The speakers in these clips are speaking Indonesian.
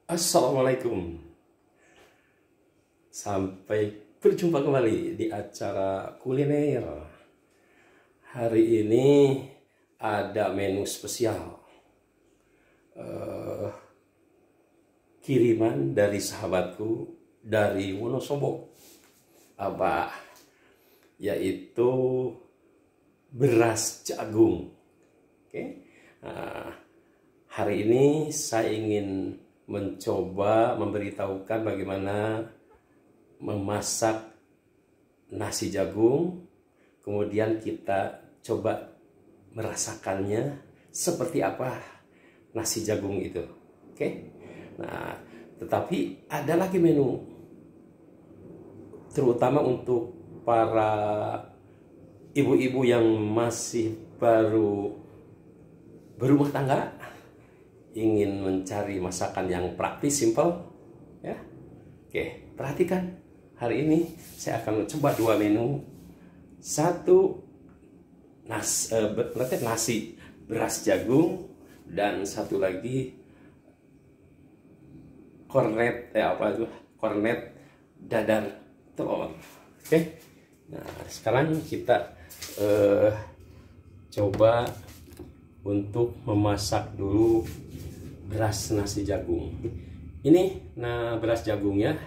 Assalamualaikum. Sampai berjumpa kembali di acara kuliner. Hari ini ada menu spesial, kiriman dari sahabatku dari Wonosobo, yaitu beras jagung. Oke. Nah, hari ini saya ingin mencoba memberitahukan bagaimana memasak nasi jagung, kemudian kita coba merasakannya seperti apa nasi jagung itu. Oke. Nah, tetapi ada lagi menu terutama untuk para ibu-ibu yang masih baru berumah tangga, ingin mencari masakan yang praktis, simple, ya. Oke, perhatikan. Hari ini saya akan mencoba dua menu. Satu nasi beras jagung, dan satu lagi kornet kornet dadar telur. Oke. Nah, sekarang kita coba untuk memasak dulu beras nasi jagung. Ini beras jagungnya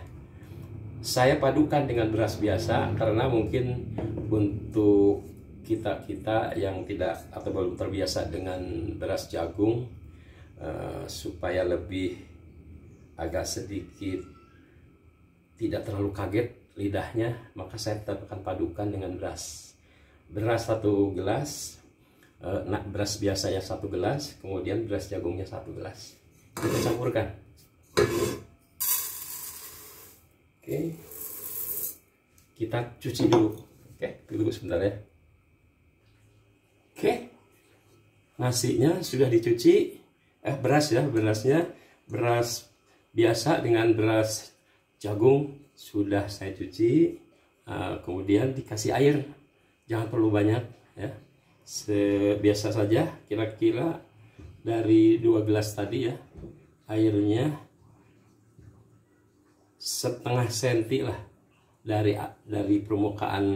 saya padukan dengan beras biasa karena mungkin untuk kita yang tidak atau belum terbiasa dengan beras jagung, supaya lebih agak sedikit tidak terlalu kaget lidahnya, maka saya tetap akan padukan dengan beras 1 gelas, beras biasanya 1 gelas, kemudian beras jagungnya 1 gelas. Kita campurkan. Oke, kita cuci dulu. Oke, tunggu sebentar ya. Oke, nasinya sudah dicuci. Berasnya beras biasa dengan beras jagung sudah saya cuci. Kemudian dikasih air, jangan perlu banyak ya. Biasa saja, kira-kira dari 2 gelas tadi ya, airnya setengah senti lah dari permukaan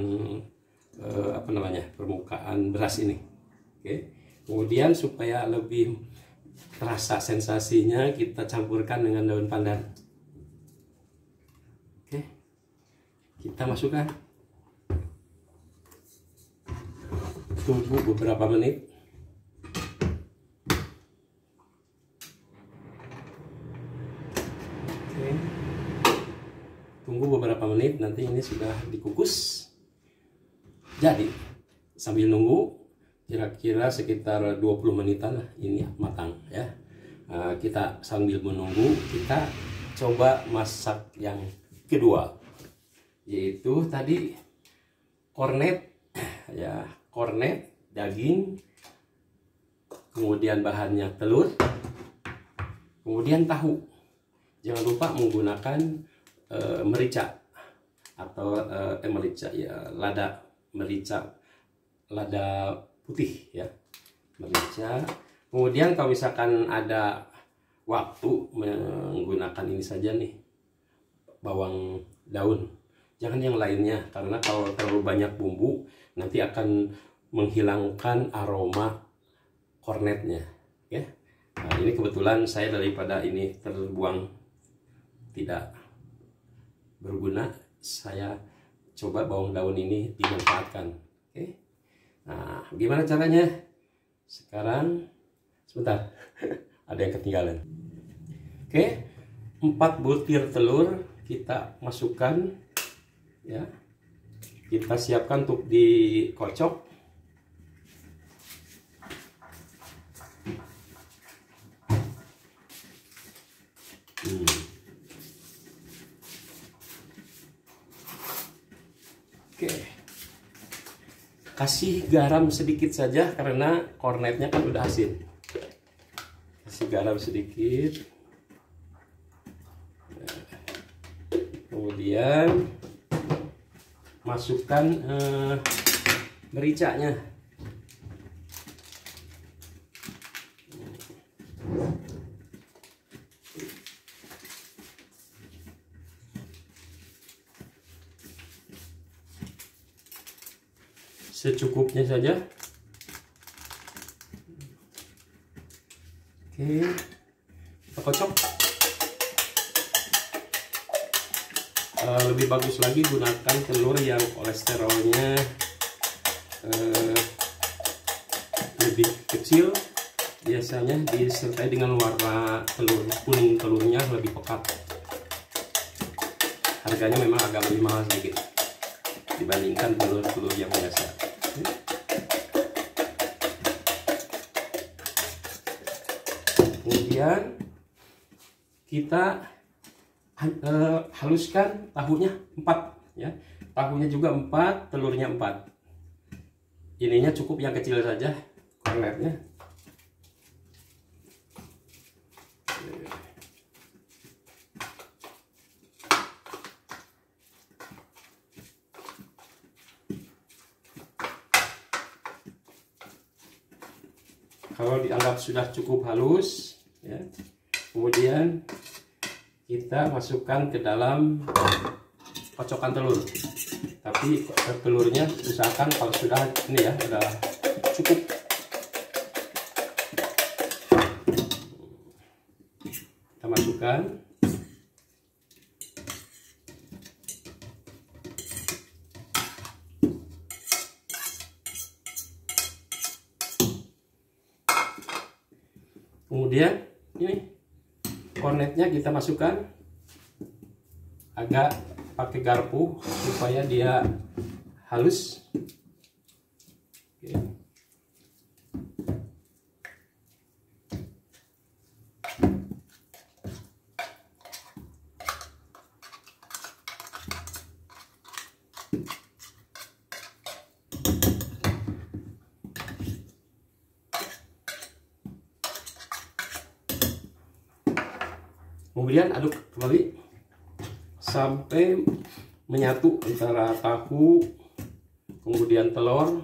permukaan beras ini. Oke. Kemudian supaya lebih terasa sensasinya, kita campurkan dengan daun pandan. Oke, kita masukkan, tunggu beberapa menit. Oke. Tunggu beberapa menit, nanti ini sudah dikukus. Jadi sambil nunggu, kira-kira sekitar 20 menitan lah ini matang ya. Kita sambil menunggu, kita coba masak yang kedua, yaitu tadi kornet ya, kornet daging, kemudian bahannya telur, kemudian tahu. Jangan lupa menggunakan merica atau merica ya, lada putih ya, merica. Kemudian kalau misalkan ada waktu, menggunakan ini saja nih, bawang daun, jangan yang lainnya, karena kalau terlalu banyak bumbu nanti akan menghilangkan aroma kornetnya ya. Nah, ini kebetulan saya daripada ini terbuang tidak berguna, saya coba bawang daun ini dimanfaatkan. Oke. Nah, gimana caranya? Sekarang sebentar, ada yang ketinggalan. Oke, 4 butir telur kita masukkan ya. Kita siapkan untuk dikocok. Oke, kasih garam sedikit saja karena kornetnya kan udah asin. Kasih garam sedikit. Kemudian masukkan mericanya. secukupnya saja. Oke, kita kocok. Lebih bagus lagi gunakan telur yang kolesterolnya lebih kecil. Biasanya disertai dengan warna kuning telurnya lebih pekat. Harganya memang agak lebih mahal sedikit dibandingkan telur yang biasa. Kemudian kita haluskan tahunya 4 ya. Tahunya juga 4, telurnya 4. Ininya cukup yang kecil saja kornetnya. Kalau dianggap sudah cukup halus ya, kemudian kita masukkan ke dalam kocokan telur. Tapi telurnya usahakan kalau sudah ini ya, sudah cukup. Kita masukkan. Kemudian ini kornetnya kita masukkan, agak pakai garpu supaya dia halus. Oke. Kemudian aduk kembali sampai menyatu antara tahu, kemudian telur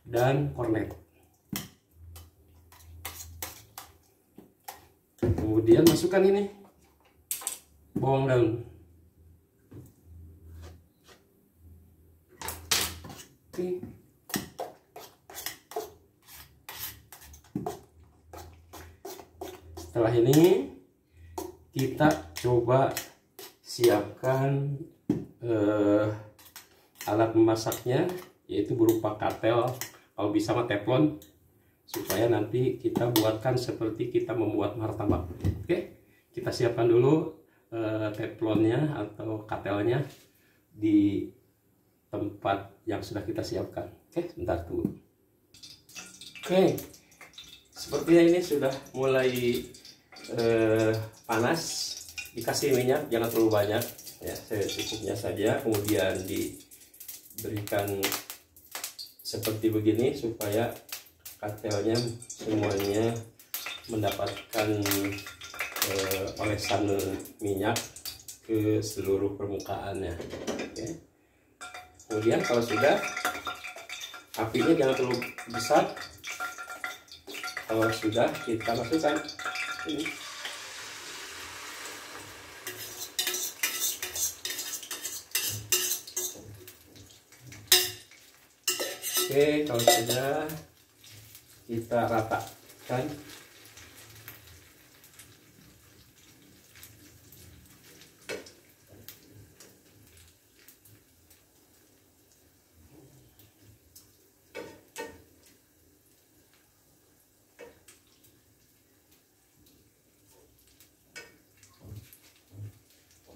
dan kornet. Kemudian masukkan ini bawang daun. Oke. Setelah ini kita coba siapkan alat memasaknya, yaitu berupa katel, kalau bisa mah teflon, supaya nanti kita buatkan seperti kita membuat martabak. Oke, kita siapkan dulu teflonnya atau katelnya di tempat yang sudah kita siapkan. Oke, sebentar tunggu. Oke, sepertinya ini sudah mulai panas. Dikasih minyak jangan terlalu banyak ya, secukupnya saja. Kemudian diberikan seperti begini supaya katelnya semuanya mendapatkan olesan minyak ke seluruh permukaannya. Oke. Kemudian kalau sudah, apinya jangan terlalu besar. Kalau sudah, kita masukkan ini. Oke, kalau sudah, kita ratakan.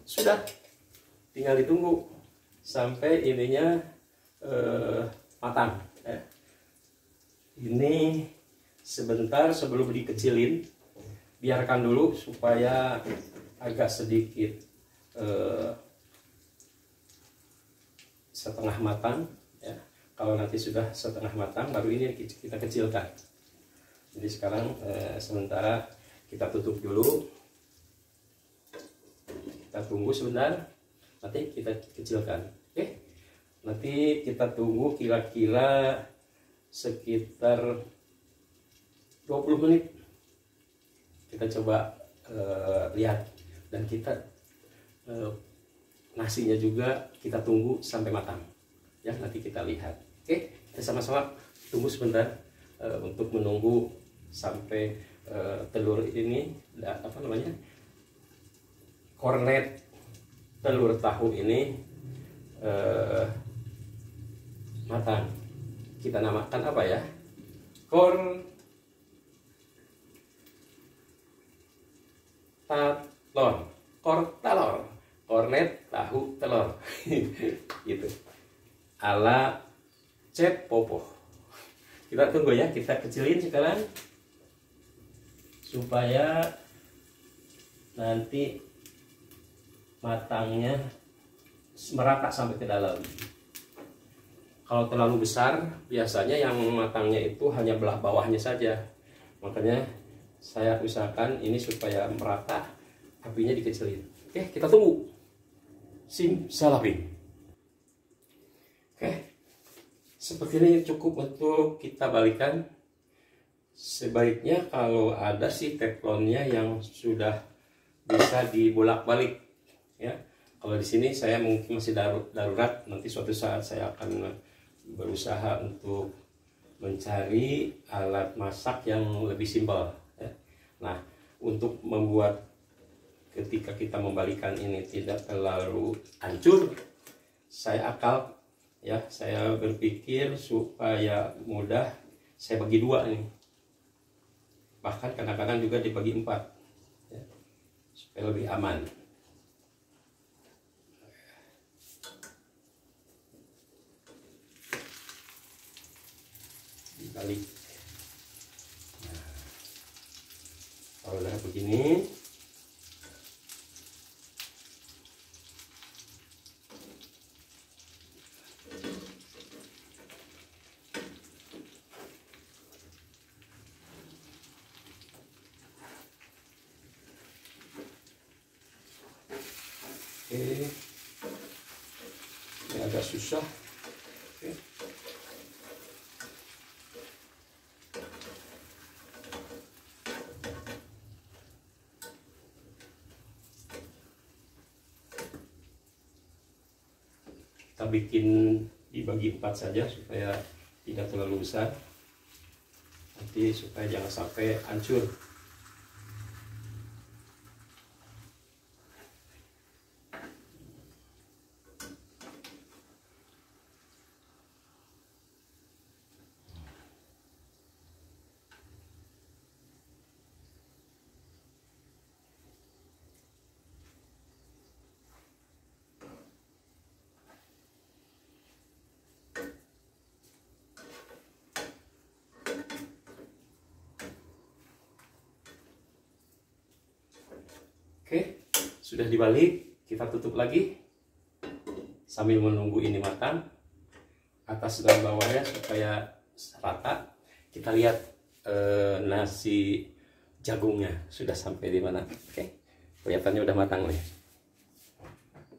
Sudah, tinggal ditunggu sampai ininya matang ya. Ini sebentar sebelum dikecilin, biarkan dulu supaya agak sedikit setengah matang ya. Kalau nanti sudah setengah matang, baru ini kita kecilkan. Jadi sekarang sementara kita tutup dulu, kita tunggu sebentar, nanti kita kecilkan. Oke, nanti kita tunggu kira-kira sekitar 20 menit. Kita coba lihat, dan kita nasinya juga kita tunggu sampai matang ya, nanti kita lihat. Oke, sama-sama tunggu sebentar untuk menunggu sampai telur ini apa namanya, kornet telur tahu ini matang. Kita namakan apa ya? Kortalor, kornet tahu telur. Gitu. Ala Chef Popo. Kita tunggu ya, kita kecilin sekarang supaya nanti matangnya merata sampai ke dalam. Kalau terlalu besar, biasanya yang matangnya itu hanya belah bawahnya saja. Makanya saya usahakan ini supaya merata, apinya dikecilin. Oke, kita tunggu. Simsalabim. Oke, seperti ini cukup untuk kita balikan. Sebaiknya kalau ada sih teflonnya yang sudah bisa dibolak-balik, ya. Kalau di sini saya mungkin masih darurat. Nanti suatu saat saya akan berusaha untuk mencari alat masak yang lebih simpel, ya. Nah, untuk membuat ketika kita membalikan ini tidak terlalu hancur, saya berpikir supaya mudah, saya bagi dua nih. Bahkan kadang-kadang juga dibagi 4, ya, supaya lebih aman. Dibalik. Nah, kalau udah begini, ini agak susah. Oke. Kita bikin dibagi 4 saja supaya tidak terlalu besar, nanti supaya jangan sampai hancur. Oke, sudah dibalik, kita tutup lagi sambil menunggu ini matang, atas dan bawahnya supaya rata. Kita lihat nasi jagungnya sudah sampai di mana. Oke, kelihatannya udah matang nih.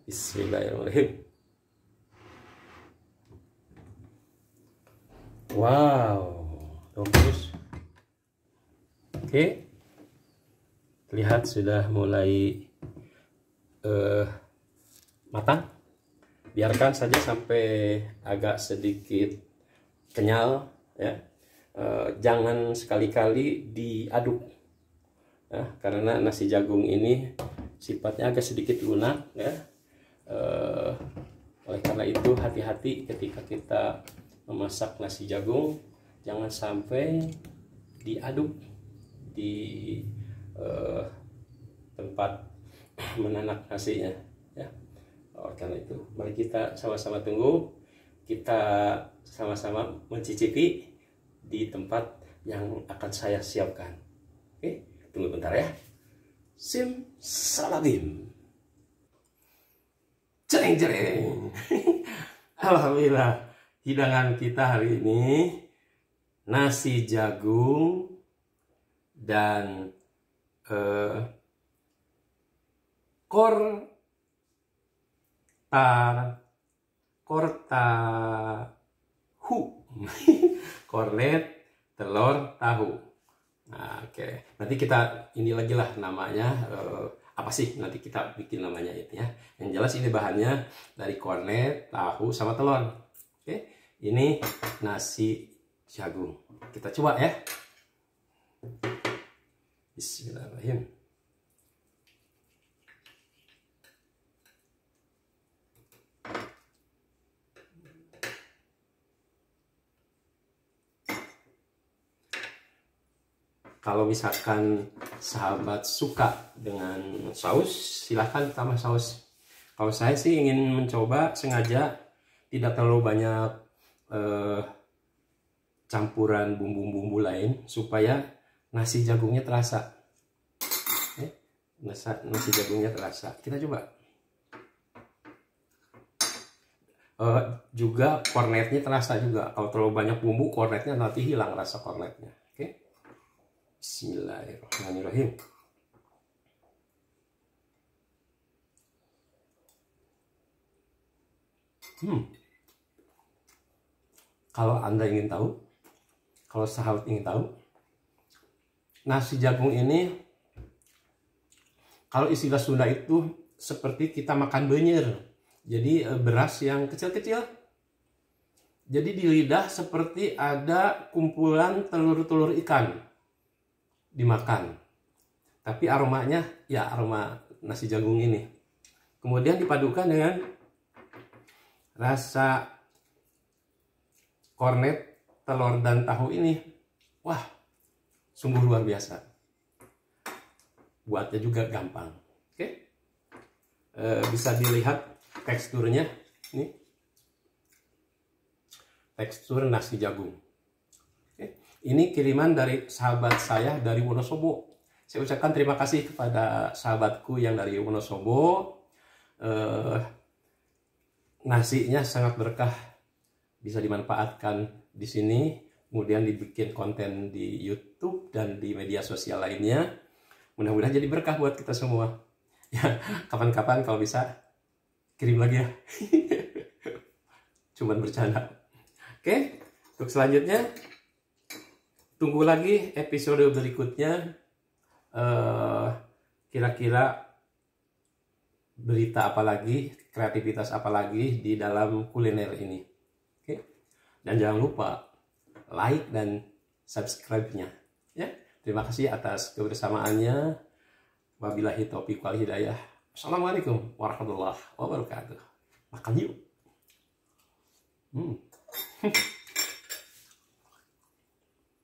Bismillahirrahmanirrahim. Wow, bagus. Oke, lihat sudah mulai matang. Biarkan saja sampai agak sedikit kenyal, ya. Jangan sekali-kali diaduk, ya, karena nasi jagung ini sifatnya agak sedikit lunak, ya. Oleh karena itu hati-hati ketika kita memasak nasi jagung, jangan sampai diaduk di tempat menanak nasinya, ya. Karena itu mari kita sama-sama tunggu, kita sama-sama mencicipi di tempat yang akan saya siapkan. Oke, tunggu bentar ya. Simsalabim. Jreng. Alhamdulillah, hidangan kita hari ini nasi jagung dan kornet telur tahu. Nah, oke. Nanti kita ini lagi lah namanya, apa sih nanti kita bikin namanya itu, ya. Yang jelas ini bahannya dari kornet, tahu sama telur. Oke, Ini nasi jagung. Kita coba ya. Bismillahirrahmanirrahim. Kalau misalkan sahabat suka dengan saus, silahkan tambah saus. Kalau saya sih ingin mencoba sengaja tidak terlalu banyak campuran bumbu-bumbu lain supaya nasi jagungnya terasa. Nasi jagungnya terasa. Kita coba. Juga kornetnya terasa juga. Kalau terlalu banyak bumbu, kornetnya nanti hilang rasa kornetnya. Oke. Bismillahirrahmanirrahim. Kalau Anda ingin tahu, kalau sahabat ingin tahu, nasi jagung ini, kalau istilah Sunda itu seperti kita makan benyer. Jadi beras yang kecil-kecil. Jadi di lidah seperti ada kumpulan telur-telur ikan dimakan, tapi aromanya ya aroma nasi jagung ini. Kemudian dipadukan dengan rasa kornet telur dan tahu ini, wah, sungguh luar biasa. Buatnya juga gampang. Oke, bisa dilihat teksturnya, ini tekstur nasi jagung. Ini kiriman dari sahabat saya dari Wonosobo. Saya ucapkan terima kasih kepada sahabatku yang dari Wonosobo. Nasinya sangat berkah, bisa dimanfaatkan di sini, kemudian dibikin konten di YouTube dan di media sosial lainnya. Mudah-mudahan jadi berkah buat kita semua. Ya, kapan-kapan kalau bisa kirim lagi ya. Cuman bercanda. Oke, untuk selanjutnya tunggu lagi episode berikutnya. Kira-kira berita apa lagi, kreativitas apa lagi di dalam kuliner ini. Oke? Dan jangan lupa like dan subscribe-nya. Ya, terima kasih atas kebersamaannya. Wabillahi taufiq wal hidayah. Assalamualaikum warahmatullahi wabarakatuh. Makan yuk.